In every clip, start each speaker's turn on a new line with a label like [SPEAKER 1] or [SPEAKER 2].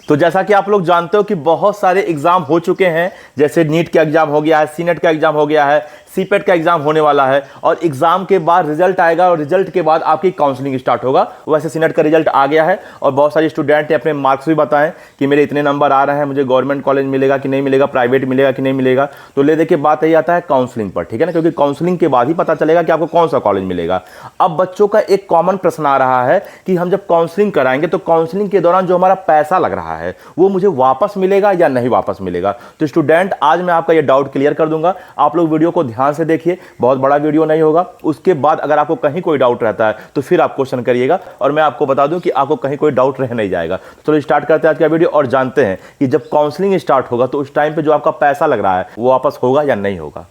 [SPEAKER 1] तो जैसा कि आप लोग जानते हो कि बहुत सारे एग्जाम हो चुके हैं, जैसे नीट का एग्जाम हो गया है, सीनेट का एग्जाम हो गया है, सीपेट का एग्जाम होने वाला है और एग्जाम के बाद रिजल्ट आएगा और रिजल्ट के बाद आपकी काउंसलिंग स्टार्ट होगा। वैसे सीनेट का रिजल्ट आ गया है और बहुत सारे स्टूडेंट ने अपने मार्क्स भी बताएं कि मेरे इतने नंबर आ रहे हैं, मुझे गवर्नमेंट कॉलेज मिलेगा कि नहीं मिलेगा, प्राइवेट मिलेगा कि नहीं मिलेगा। तो ले दे के बात यही आता है काउंसलिंग पर, ठीक है ना, क्योंकि काउंसलिंग के बाद ही पता चलेगा कि आपको कौन सा कॉलेज मिलेगा। अब बच्चों का एक कॉमन प्रश्न आ रहा है कि हम जब काउंसलिंग कराएंगे तो काउंसलिंग के दौरान जो हमारा पैसा लग रहा है वो मुझे वापस मिलेगा या नहीं वापस मिलेगा। तो स्टूडेंट, आज मैं आपका ये डाउट क्लियर कर दूंगा। आप लोग वीडियो को ध्यान से देखिए, बहुत बड़ा वीडियो नहीं होगा। उसके बाद अगर आपको कहीं कोई डाउट रहता है तो फिर आप क्वेश्चन करिएगा और मैं आपको बता दूं कि आपको कहीं कोई डाउट रह नहीं जाएगा। तो चलो स्टार्ट करते हैं आज का वीडियो और जानते हैं कि जब काउंसलिंग स्टार्ट होगा तो उस टाइम पे जो आपका पैसा लग रहा है वो वापस होगा या नहीं होगा।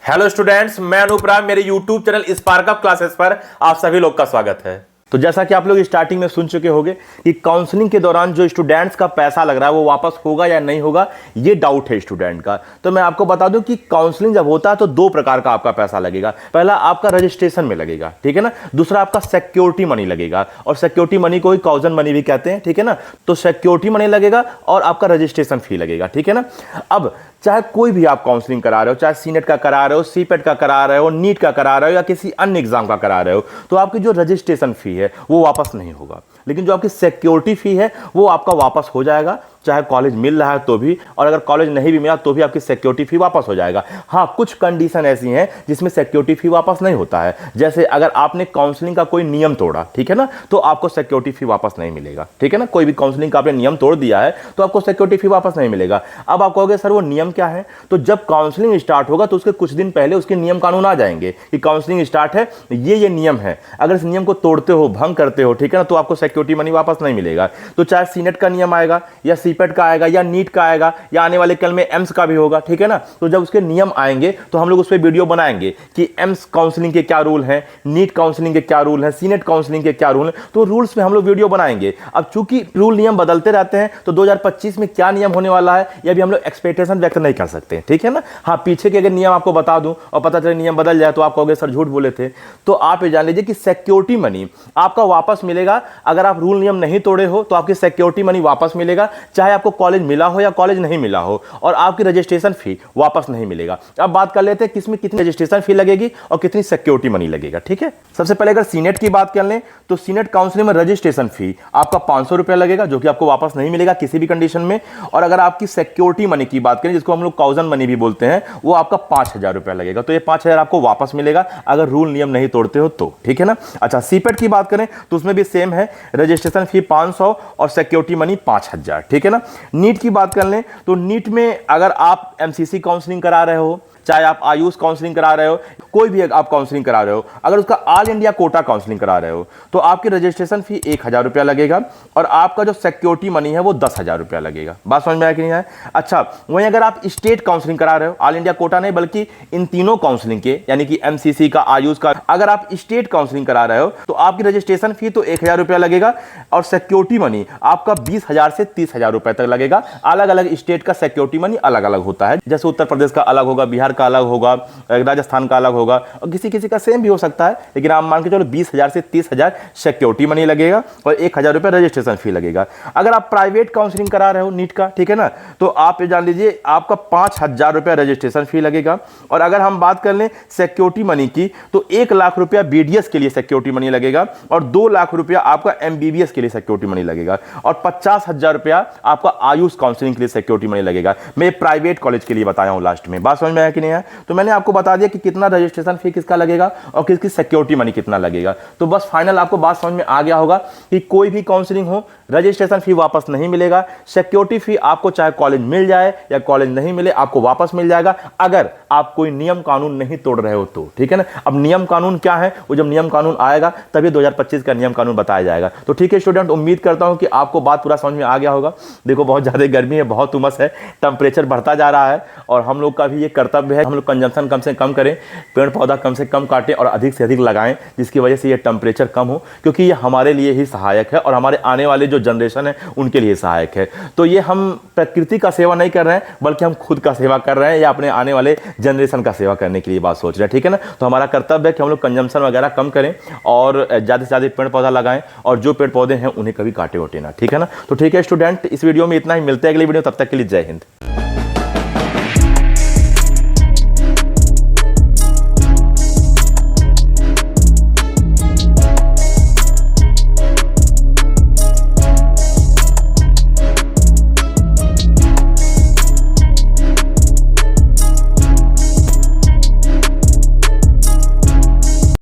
[SPEAKER 1] हेलो स्टूडेंट्स, मैं अनूप राम, मेरे YouTube channel spark up classes पर आप सभी लोग का स्वागत है। तो जैसा कि आप लोग स्टार्टिंग में सुन चुके होंगे कि काउंसलिंग के दौरान जो स्टूडेंट्स का पैसा लग रहा है वो वापस होगा या नहीं होगा, ये डाउट है स्टूडेंट का। तो मैं आपको बता दूं कि काउंसलिंग जब होता है तो दो प्रकार का आपका पैसा लगेगा। पहला आपका रजिस्ट्रेशन में लगेगा, ठीक है ना। दूसरा आपका सिक्योरिटी मनी लगेगा और सिक्योरिटी मनी को ही काउजन मनी भी कहते हैं, ठीक है ना। तो सिक्योरिटी मनी लगेगा और आपका रजिस्ट्रेशन फी लगेगा, ठीक है ना। अब चाहे कोई भी आप काउंसलिंग करा रहे हो, चाहे सीनेट का करा रहे हो, सीपेट का करा रहे हो, नीट का करा रहे हो या किसी अन्य एग्जाम का करा रहे हो, तो आपकी जो रजिस्ट्रेशन फी है वो वापस नहीं होगा, लेकिन जो आपकी सिक्योरिटी फी है वो आपका वापस हो जाएगा। चाहे कॉलेज मिल रहा है तो भी, और अगर कॉलेज नहीं भी मिला तो भी आपकी सिक्योरिटी फी वापस हो जाएगा। हाँ, कुछ कंडीशन ऐसी हैं जिसमें सिक्योरिटी फी वापस नहीं होता है। जैसे अगर आपने काउंसलिंग का कोई नियम तोड़ा, ठीक है ना, तो आपको सिक्योरिटी फी वापस नहीं मिलेगा, ठीक है ना। कोई भी काउंसलिंग का आपने नियम तोड़ दिया है तो आपको सिक्योरिटी फी वापस नहीं मिलेगा। अब आप कहोगे सर वो नियम क्या है, तो जब काउंसलिंग स्टार्ट होगा तो उसके कुछ दिन पहले उसके नियम कानून आ जाएंगे कि काउंसलिंग स्टार्ट है, ये नियम है। अगर इस नियम को तोड़ते हो, भंग करते हो, ठीक है ना, तो आपको सिक्योरिटी मनी वापस नहीं मिलेगा। तो चाहे सीनेट का नियम आएगा या सीपेट का आएगा या नीट का आएगा या आने वाले कल में एम्स का भी होगा, ठीक है ना। तो जब उसके नियम आएंगे तो हम लोग उस पर वीडियो बनाएंगे कि एम्स काउंसलिंग के क्या रूल हैं, नीट काउंसलिंग के क्या रूल हैं, सीनेट काउंसलिंग के क्या रूल हैं, तो रूल्स में हम लोग वीडियो बनाएंगे। अब चूंकि रूल नियम बदलते रहते हैं तो 2025 में क्या नियम होने वाला है ये भी हम लोग एक्सपेक्टेशन व्यक्त नहीं कर सकते, ठीक है ना। हाँ, पीछे के अगर नियम आपको बता दूं और पता चले नियम बदल जाए तो आप कहोगे सर झूठ बोले थे। तो आप ये जान लीजिए कि सिक्योरिटी मनी आपका वापस मिलेगा। अगर आप रूल नियम नहीं तोड़े हो तो आपकी सिक्योरिटी मनी वापस मिलेगा, चाहे आपको कॉलेज मिला हो या कॉलेज नहीं मिला हो, और आपकी रजिस्ट्रेशन फी वापस नहीं मिलेगा। अब बात कर लेते हैं किसमें कितनी रजिस्ट्रेशन फी लगेगी और कितनी सिक्योरिटी मनी लगेगा, ठीक है। सबसे पहले अगर सीनेट की बात कर लें तो सीनेट काउंसलिंग में रजिस्ट्रेशन फी आपका 500 रुपया लगेगा, जो कि आपको वापस नहीं मिलेगा किसी भी कंडीशन में। और अगर आपकी सिक्योरिटी मनी की बात करें, जिसको हम लोग काउजन मनी भी बोलते हैं, वो आपका 5000 रुपया लगेगा। तो ये 5000 आपको वापस मिलेगा अगर रूल नियम नहीं तोड़ते हो तो, ठीक है ना। अच्छा, सीपेट की बात करें तो उसमें भी सेम है, रजिस्ट्रेशन फी 500 और सिक्योरिटी मनी 5000, ठीक है ना। नीट की बात कर लें तो नीट में अगर आप एमसीसी काउंसलिंग करा रहे हो, चाहे आप आयुष काउंसलिंग करा रहे हो, कोई भी आप काउंसलिंग करा रहे हो, अगर उसका ऑल इंडिया कोटा काउंसलिंग करा रहे हो तो आपकी रजिस्ट्रेशन फी 1000 रुपया लगेगा और आपका जो सिक्योरिटी मनी है वो 10,000 रुपया लगेगा। बात समझ में आया कि नहीं आया? अच्छा, वहीं अगर आप स्टेट काउंसलिंग करा रहे हो, ऑल इंडिया कोटा नहीं बल्कि इन तीनों काउंसलिंग के, यानी कि एमसीसी का, आयुष का, अगर आप स्टेट काउंसलिंग करा रहे हो तो आपकी रजिस्ट्रेशन फी तो 1000 रुपया लगेगा और सिक्योरिटी मनी आपका 20,000 से 30,000 रुपए तक लगेगा। अलग अलग स्टेट का सिक्योरिटी मनी अलग अलग होता है, जैसे उत्तर प्रदेश का अलग होगा, बिहार का अलग होगा, राजस्थान का अलग होगा और किसी किसी का सेम भी हो सकता है, लेकिन आप मान के चलो 20,000 से 30,000 सिक्योरिटी मनी लगेगा और 1000 रुपये रजिस्ट्रेशन फी लगेगा। अगर आप प्राइवेट काउंसलिंग करा रहे हो नीट का, ठीक है ना, तो आप ये जान लीजिए आपका 5000 रुपया रजिस्ट्रेशन फी लगेगा। और अगर हम बात कर लें सिक्योरिटी मनी की तो 1 लाख रुपया बीडीएस के लिए सिक्योरिटी मनी लगेगा और 2 लाख रुपया आपका एमबीबीएस के लिए सिक्योरिटी मनी लगेगा और 50,000 रुपया आपका आयुष काउंसलिंग के लिए सिक्योरिटी मनी लगेगा। मैं प्राइवेट कॉलेज के लिए बताया हूं लास्ट में। बात समझ में आया कि नहीं आया? तो मैंने आपको बता दिया कि कितना रजिस्ट्रेशन फी किसका लगेगा और किसकी सिक्योरिटी मनी कितना लगेगा। तो बस फाइनल आपको बात समझ में आ गया होगा कि कोई भी काउंसलिंग हो, रजिस्ट्रेशन फी वापस नहीं मिलेगा, सिक्योरिटी फी आपको चाहे कॉलेज मिल जाए या कॉलेज नहीं मिले आपको वापस मिल जाएगा अगर आप कोई नियम कानून नहीं तोड़ रहे हो तो, ठीक है ना। अब नियम कानून क्या है, वो जब नियम कानून आएगा तभी 2025 का नियम कानून बताया जाएगा। तो ठीक है स्टूडेंट, उम्मीद करता हूं कि आपको बात पूरा समझ में आ गया होगा। देखो बहुत ज्यादा गर्मी है, बहुत उमस है, टेम्परेचर बढ़ता जा रहा है और हम लोग का भी ये कर्तव्य कर्तव्य है हम लोग कंजम्पशन कम से कम करें, पेड़ पौधा कम से कम काटें और अधिक से अधिक लगाएं, जिसकी वजह से ये टेम्परेचर कम हो, क्योंकि ये हमारे लिए ही सहायक है और हमारे आने वाले जो जनरेशन है उनके लिए सहायक है। तो ये हम प्रकृति का सेवा नहीं कर रहे हैं, बल्कि हम खुद का सेवा कर रहे हैं या अपने आने वाले जनरेशन का सेवा करने के लिए बात सोच रहे हैं। ठीक है ना। तो हमारा कर्तव्य है कि हम लोग कंजम्पशन वगैरह कम करें और ज़्यादा से ज़्यादा पेड़ पौधा लगाएं, और जो पेड़ पौधे हैं उन्हें कभी काटे वोटे ना। ठीक है ना। तो ठीक है स्टूडेंट, इस वीडियो में इतना ही, मिलते हैं अगली वीडियो, तब तक के लिए जय हिंद।